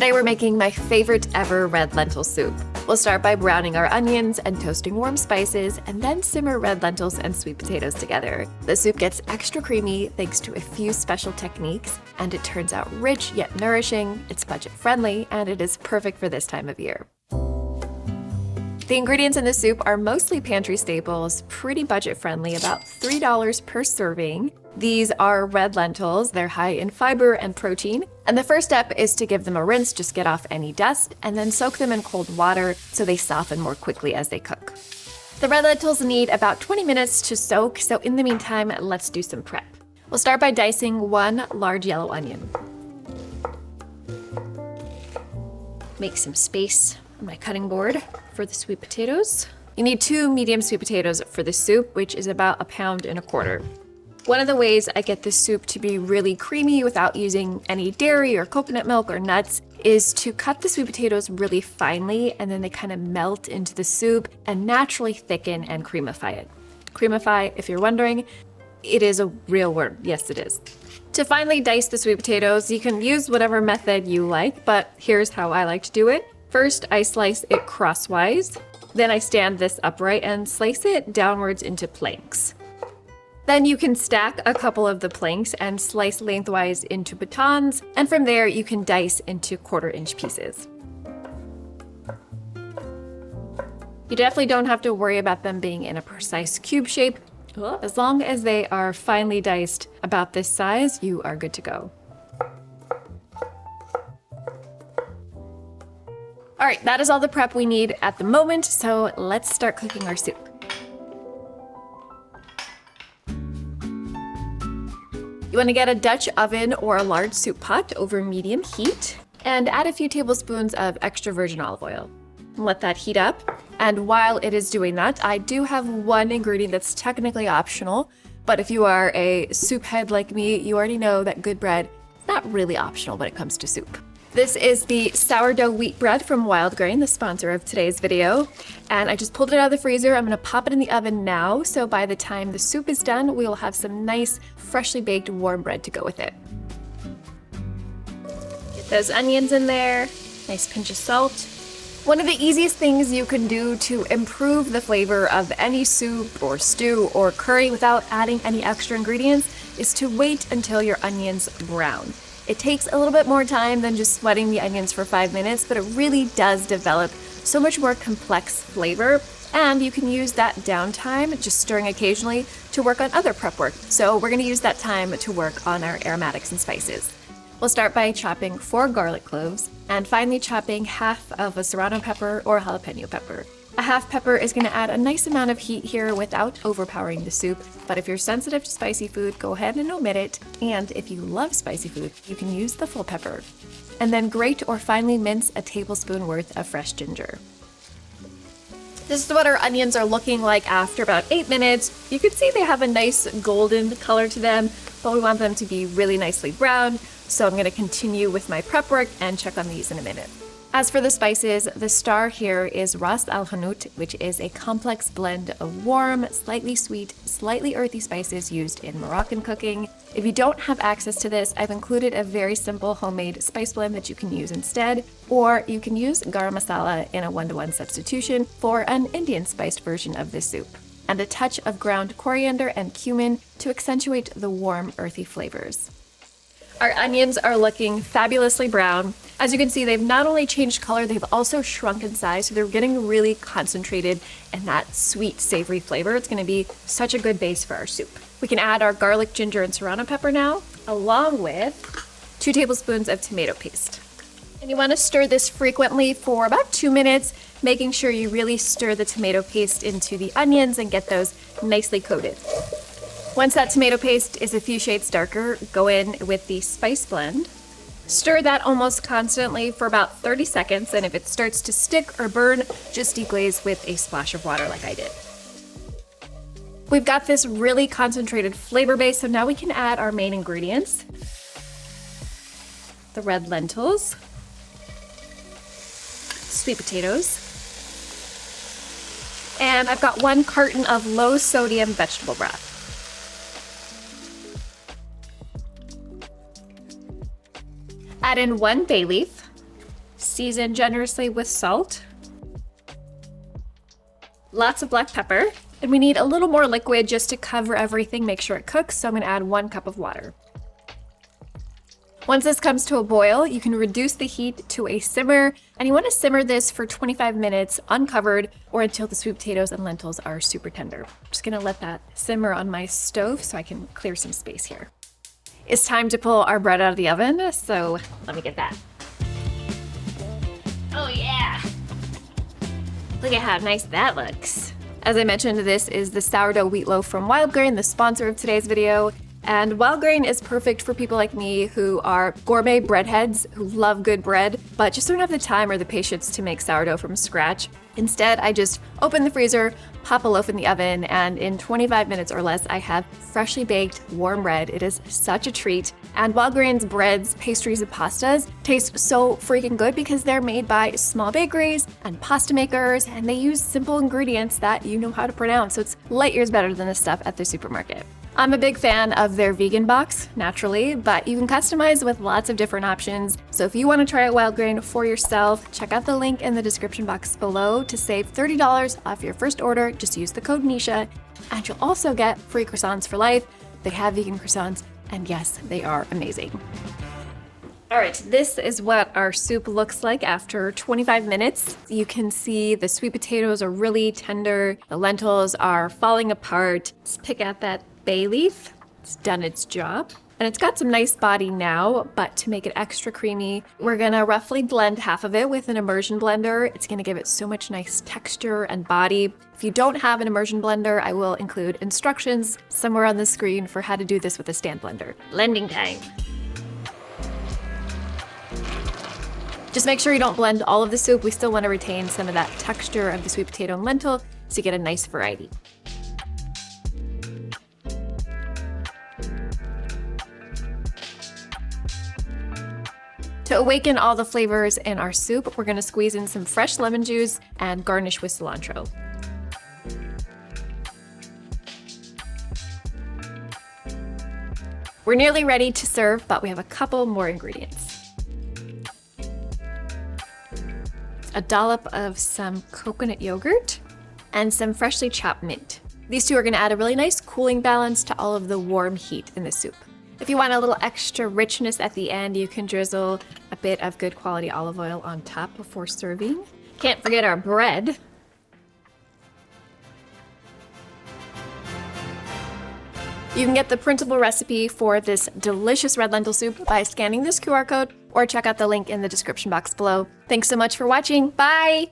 Today we're making my favorite ever red lentil soup. We'll start by browning our onions and toasting warm spices, and then simmer red lentils and sweet potatoes together. The soup gets extra creamy thanks to a few special techniques, and it turns out rich yet nourishing, it's budget friendly, and it is perfect for this time of year. The ingredients in the soup are mostly pantry staples, pretty budget friendly, about $3 per serving. These are red lentils, they're high in fiber and protein. And the first step is to give them a rinse, just get off any dust, and then soak them in cold water so they soften more quickly as they cook. The red lentils need about 20 minutes to soak, so in the meantime, let's do some prep. We'll start by dicing one large yellow onion. Make some space on my cutting board for the sweet potatoes. You need 2 medium sweet potatoes for the soup, which is about 1.25 pounds. One of the ways I get this soup to be really creamy without using any dairy or coconut milk or nuts is to cut the sweet potatoes really finely, and then they kind of melt into the soup and naturally thicken and creamify it. Creamify, if you're wondering, it is a real word. Yes, it is. To finely dice the sweet potatoes, you can use whatever method you like, but here's how I like to do it. First, I slice it crosswise. Then I stand this upright and slice it downwards into planks. Then you can stack a couple of the planks and slice lengthwise into batons, and from there you can dice into 1/4-inch pieces. You definitely don't have to worry about them being in a precise cube shape. As long as they are finely diced about this size, you are good to go. All right, that is all the prep we need at the moment, so let's start cooking our soup. You want to get a Dutch oven or a large soup pot over medium heat and add a few tablespoons of extra virgin olive oil. Let that heat up. And while it is doing that, I do have one ingredient that's technically optional, but if you are a soup head like me, you already know that good bread is not really optional when it comes to soup. This is the sourdough wheat bread from Wild Grain, the sponsor of today's video. And I just pulled it out of the freezer. I'm gonna pop it in the oven now, so by the time the soup is done, we will have some nice, freshly baked warm bread to go with it. Get those onions in there, nice pinch of salt. One of the easiest things you can do to improve the flavor of any soup or stew or curry without adding any extra ingredients is to wait until your onions brown. It takes a little bit more time than just sweating the onions for 5 minutes, but it really does develop so much more complex flavor, and you can use that downtime, just stirring occasionally, to work on other prep work. So we're gonna use that time to work on our aromatics and spices. We'll start by chopping 4 garlic cloves and finely chopping half of a serrano pepper or jalapeno pepper. A half pepper is going to add a nice amount of heat here without overpowering the soup, but if you're sensitive to spicy food, go ahead and omit it, and if you love spicy food, you can use the full pepper. And then grate or finely mince a tablespoon worth of fresh ginger. This is what our onions are looking like after about 8 minutes. You can see they have a nice golden color to them, but we want them to be really nicely browned, so I'm going to continue with my prep work and check on these in a minute. As for the spices, the star here is Ras Al Hanout, which is a complex blend of warm, slightly sweet, slightly earthy spices used in Moroccan cooking. If you don't have access to this, I've included a very simple homemade spice blend that you can use instead, or you can use garam masala in a 1-to-1 substitution for an Indian spiced version of this soup, and a touch of ground coriander and cumin to accentuate the warm, earthy flavors. Our onions are looking fabulously brown. As you can see, they've not only changed color, they've also shrunk in size, so they're getting really concentrated in that sweet, savory flavor. It's gonna be such a good base for our soup. We can add our garlic, ginger, and serrano pepper now, along with 2 tablespoons of tomato paste. And you wanna stir this frequently for about 2 minutes, making sure you really stir the tomato paste into the onions and get those nicely coated. Once that tomato paste is a few shades darker, go in with the spice blend. Stir that almost constantly for about 30 seconds, and if it starts to stick or burn, just deglaze with a splash of water like I did. We've got this really concentrated flavor base, so now we can add our main ingredients. The red lentils, sweet potatoes, and I've got 1 carton of low sodium vegetable broth. Add in 1 bay leaf, Season generously with salt. Lots of black pepper. And we need a little more liquid just to cover everything, make sure it cooks. So I'm gonna add 1 cup of water. Once this comes to a boil, you can reduce the heat to a simmer, and you want to simmer this for 25 minutes uncovered or until the sweet potatoes and lentils are super tender. I'm just gonna let that simmer on my stove so I can clear some space here. It's time to pull our bread out of the oven, so let me get that. Oh yeah! Look at how nice that looks. As I mentioned, this is the sourdough wheat loaf from Wild Grain, the sponsor of today's video. And Wild Grain is perfect for people like me who are gourmet breadheads who love good bread, but just don't have the time or the patience to make sourdough from scratch. Instead, I just open the freezer, pop a loaf in the oven, and in 25 minutes or less, I have freshly baked, warm bread. It is such a treat. And Wild Grain's breads, pastries, and pastas taste so freaking good because they're made by small bakeries and pasta makers, and they use simple ingredients that you know how to pronounce, so it's light years better than the stuff at the supermarket. I'm a big fan of their vegan box, naturally, but you can customize with lots of different options. So if you want to try out Wild Grain for yourself, check out the link in the description box below to save $30 off your first order. Just use the code Nisha, and you'll also get free croissants for life. They have vegan croissants, and yes, they are amazing. All right, this is what our soup looks like after 25 minutes. You can see the sweet potatoes are really tender. The lentils are falling apart. Let's pick out that bay leaf. It's done its job. And it's got some nice body now, but to make it extra creamy, we're gonna roughly blend half of it with an immersion blender. It's gonna give it so much nice texture and body. If you don't have an immersion blender, I will include instructions somewhere on the screen for how to do this with a stand blender. Blending time. Just make sure you don't blend all of the soup. We still want to retain some of that texture of the sweet potato and lentil to get a nice variety. To awaken all the flavors in our soup, we're gonna squeeze in some fresh lemon juice and garnish with cilantro. We're nearly ready to serve, but we have a couple more ingredients. A dollop of some coconut yogurt and some freshly chopped mint. These two are gonna add a really nice cooling balance to all of the warm heat in the soup. If you want a little extra richness at the end, you can drizzle a bit of good quality olive oil on top before serving. Can't forget our bread. You can get the printable recipe for this delicious red lentil soup by scanning this QR code or check out the link in the description box below. Thanks so much for watching. Bye!